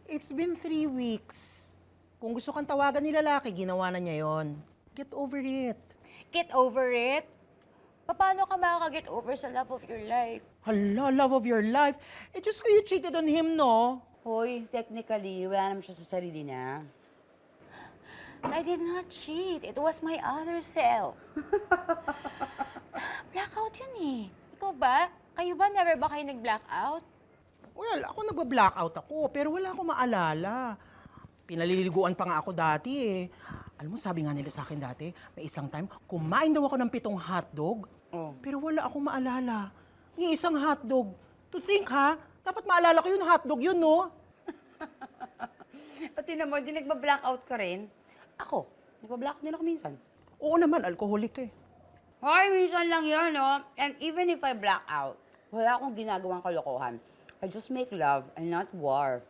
It's been 3 weeks. Kung gusto kang tawagan ni lalaki, ginawa na niya yon. Get over it. Get over it? Paano ka makaka-get over sa love of your life? Hala, love of your life. Eh, just ko you cheated on him, no? Hoy, technically, wala naman siya sa sarili niya. I did not cheat. It was my other self. Blackout yun eh. Ikaw ba? Kayo ba? Never ba kayo nag-blackout? Well, ako nagba-blackout ako, pero wala akong maalala. Pinaliliguan pa nga ako dati eh. Alam mo, sabi nga nila sa akin dati, may isang time, kumain daw ako ng 7 hotdog, pero wala akong maalala. Yung isang hotdog. To think ha, dapat maalala ko yun, hotdog yun, no? Pati naman, di nagba-blackout ka rin. Ako, nagba-blackout din ako minsan. Oo naman, alcoholic eh. Hoy, minsan lang yun, no? And even if I black out, wala akong ginagawang kalokohan. I just make love and not war.